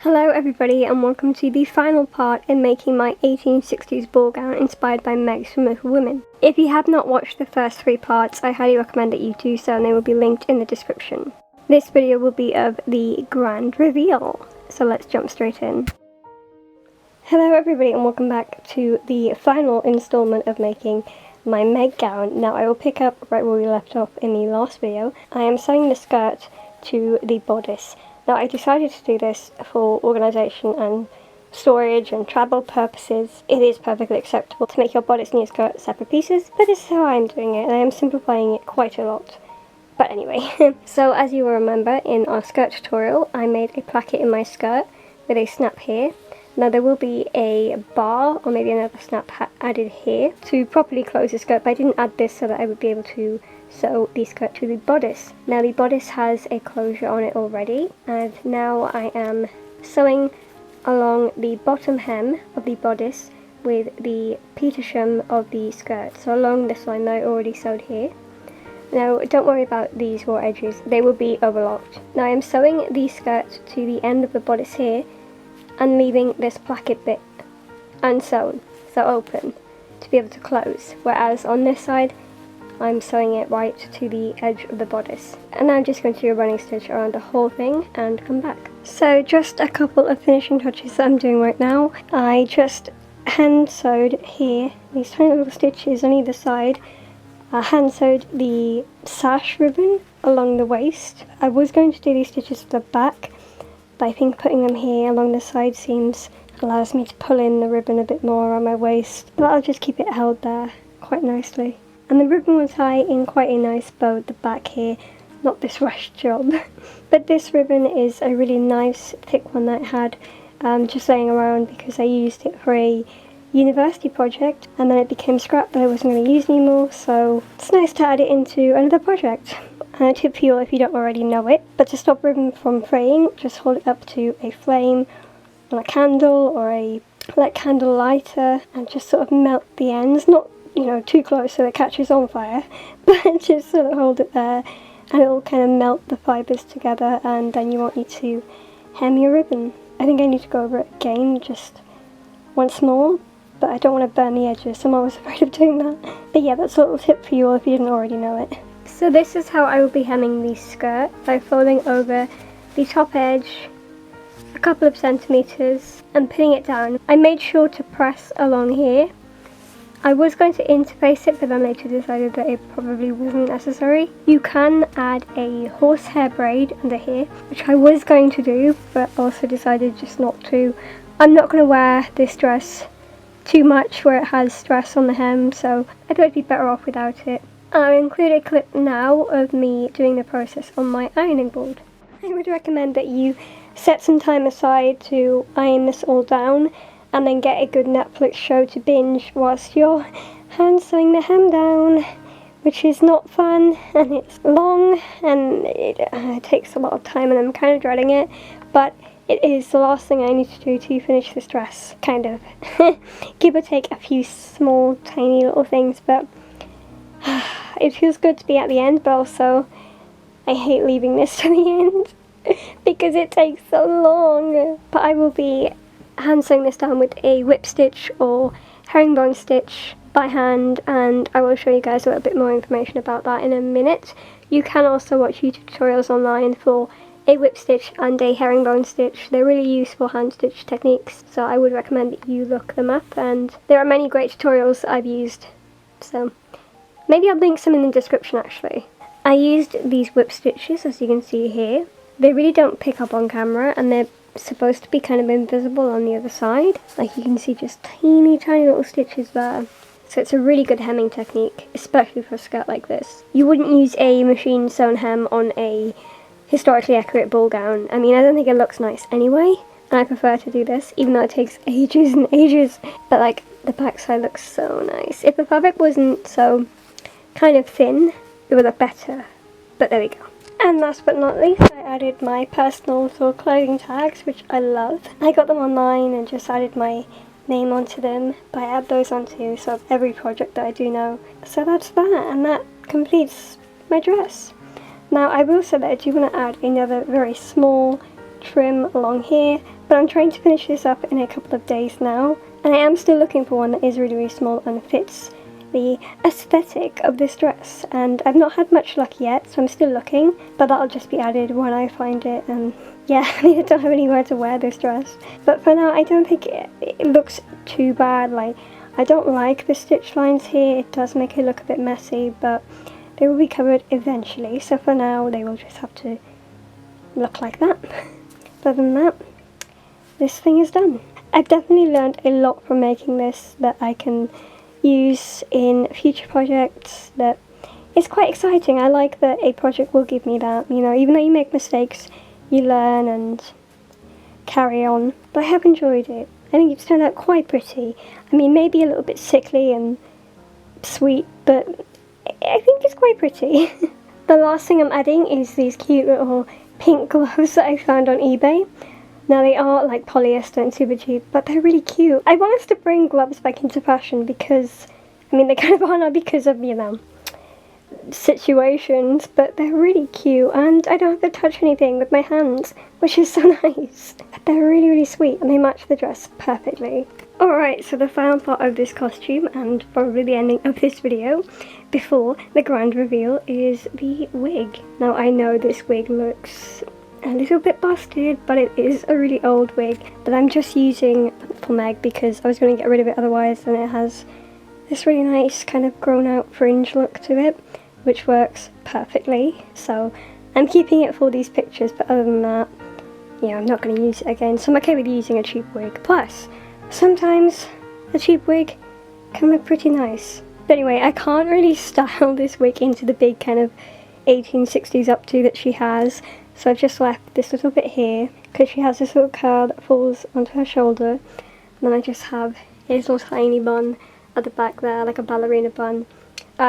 Hello everybody and welcome to the final part in making my 1860s ball gown inspired by Meg's from Little Women. If you have not watched the first 3 parts, I highly recommend that you do so, and they will be linked in the description. This video will be of the grand reveal, so let's jump straight in. Hello everybody and welcome back to the final installment of making my Meg gown. Now I will pick up right where we left off in the last video. I am sewing the skirt to the bodice. Now I decided to do this for organisation and storage and travel purposes. It is perfectly acceptable to make your bodice and your skirt separate pieces, but this is how I'm doing it, and I am simplifying it quite a lot. But anyway, so as you will remember, in our skirt tutorial I made a placket in my skirt with a snap here. Now there will be a bar or maybe another snap added here to properly close the skirt, but I didn't add this so that I would be able to sew the skirt to the bodice. Now the bodice has a closure on it already, and now I am sewing along the bottom hem of the bodice with the petersham of the skirt, so along this line that I already sewed here. Now don't worry about these raw edges, they will be overlocked. Now I am sewing the skirt to the end of the bodice here and leaving this placket bit unsewn, so open, to be able to close, whereas on this side I'm sewing it right to the edge of the bodice. And now I'm just going to do a running stitch around the whole thing and come back. So just a couple of finishing touches that I'm doing right now. I just hand sewed here, these tiny little stitches on either side. I hand sewed the sash ribbon along the waist. I was going to do these stitches at the back, but I think putting them here along the side seams allows me to pull in the ribbon a bit more around my waist. But I'll just keep it held there quite nicely. And the ribbon will tie in quite a nice bow at the back here, not this rushed job. But this ribbon is a really nice thick one that I had just laying around because I used it for a university project and then it became scrap that I wasn't going to use anymore, so it's nice to add it into another project. And a tip for you if you don't already know it, but to stop ribbon from fraying, just hold it up to a flame on a candle or a candle lighter and just sort of melt the ends, not too close so it catches on fire, but just sort of hold it there and it will kind of melt the fibres together, and then you won't need to hem your ribbon. I think I need to go over it again just once more, but I don't want to burn the edges, so I'm always afraid of doing that. But yeah, that's a little tip for you all if you didn't already know it. So this is how I will be hemming the skirt, by folding over the top edge a couple of centimetres and pinning it down. I made sure to press along here. I was going to interface it, but then later decided that it probably wasn't necessary. You can add a horsehair braid under here, which I was going to do, but also decided just not to. I'm not going to wear this dress too much where it has stress on the hem, so I thought it'd be better off without it. I'll include a clip now of me doing the process on my ironing board. I would recommend that you set some time aside to iron this all down, and then get a good Netflix show to binge whilst you're hand sewing the hem down, which is not fun, and it's long, and it takes a lot of time, and I'm kind of dreading it, but it is the last thing I need to do to finish this dress, kind of. Give or take a few small, tiny little things, but it feels good to be at the end, but also I hate leaving this to the end, because it takes so long. But I will be hand sewing this down with a whip stitch or herringbone stitch by hand, and I will show you guys a little bit more information about that in a minute. You can also watch YouTube tutorials online for a whip stitch and a herringbone stitch. They're really useful hand stitch techniques, so I would recommend that you look them up, and there are many great tutorials I've used, so maybe I'll link some in the description actually. I used these whip stitches, as you can see here. They really don't pick up on camera, and they're supposed to be kind of invisible on the other side. Like you can see just tiny little stitches there. So it's a really good hemming technique, especially for a skirt like this. You wouldn't use a machine sewn hem on a historically accurate ball gown. I mean, I don't think it looks nice anyway, and I prefer to do this, even though it takes ages and ages. But like, the backside looks so nice. If the fabric wasn't so kind of thin, it would look better. But there we go. And last but not least, I added my personal little clothing tags, which I love. I got them online and just added my name onto them, but I add those onto sort of every project that I do now. So that's that, and that completes my dress. Now I will say that I do want to add another very small trim along here, But I'm trying to finish this up in a couple of days now, and I am still looking for one that is really, really small and fits the aesthetic of this dress, and I've not had much luck yet, so I'm still looking, but that'll just be added when I find it. And yeah, I mean, I don't have anywhere to wear this dress, but for now I don't think it looks too bad. Like, I don't like the stitch lines here, it does make it look a bit messy, but they will be covered eventually, so for now they will just have to look like that. Other than that, this thing is done. I've definitely learned a lot from making this that I can use in future projects. That it's quite exciting. I like that a project will give me that, you know, even though you make mistakes, you learn and carry on. But I have enjoyed it. I think it's turned out quite pretty. I mean, maybe a little bit sickly and sweet, but I think it's quite pretty. The last thing I'm adding is these cute little pink gloves that I found on eBay. Now, they are like polyester and super cheap, but they're really cute. I want us to bring gloves back into fashion because, I mean, they kind of are now because of, you know, situations, but they're really cute, and I don't have to touch anything with my hands, which is so nice. But they're really, really sweet, and they match the dress perfectly. Alright, so the final part of this costume, and probably the ending of this video, before the grand reveal, is the wig. Now, I know this wig looks a little bit busted, but it is a really old wig that I'm just using for Meg because I was going to get rid of it otherwise, and it has this really nice kind of grown out fringe look to it, which works perfectly. So I'm keeping it for these pictures, but other than that, yeah, I'm not going to use it again, so I'm okay with using a cheap wig. Plus, sometimes a cheap wig can look pretty nice. But anyway, I can't really style this wig into the big kind of 1860s updo that she has, so I've just left this little bit here because she has this little curl that falls onto her shoulder, and then I just have a little tiny bun at the back there, like a ballerina bun.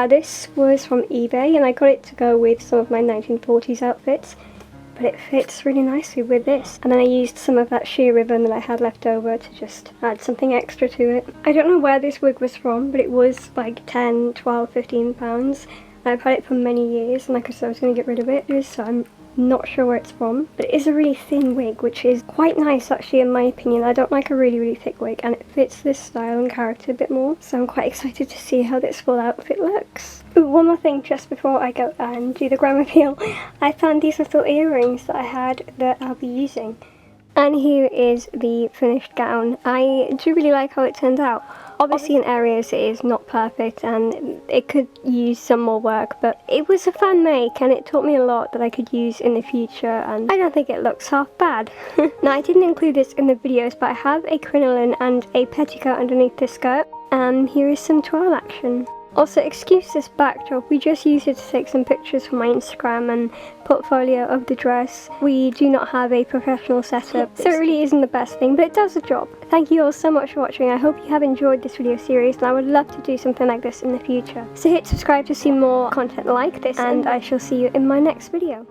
This was from eBay, and I got it to go with some of my 1940s outfits, but it fits really nicely with this. And then I used some of that sheer ribbon that I had left over to just add something extra to it. I don't know where this wig was from, but it was like 10, 12, 15 pounds. I've had it for many years, and like I said, I was going to get rid of it, so I'm not sure where it's from, but it is a really thin wig, which is quite nice actually in my opinion. I don't like a really, really thick wig, and it fits this style and character a bit more, so I'm quite excited to see how this full outfit looks. Ooh, one more thing just before I go and do the grand reveal. I found these little earrings that I had that I'll be using. And here is the finished gown. I do really like how it turned out. Obviously in areas it is not perfect and it could use some more work, but it was a fan make and it taught me a lot that I could use in the future, and I don't think it looks half bad. Now, I didn't include this in the videos, but I have a crinoline and a petticoat underneath this skirt, and here is some twirl action. Also, excuse this backdrop, we just used it to take some pictures for my Instagram and portfolio of the dress. We do not have a professional setup, so it really isn't the best thing, but it does the job. Thank you all so much for watching. I hope you have enjoyed this video series, and I would love to do something like this in the future. So hit subscribe to see more content like this, and I shall see you in my next video.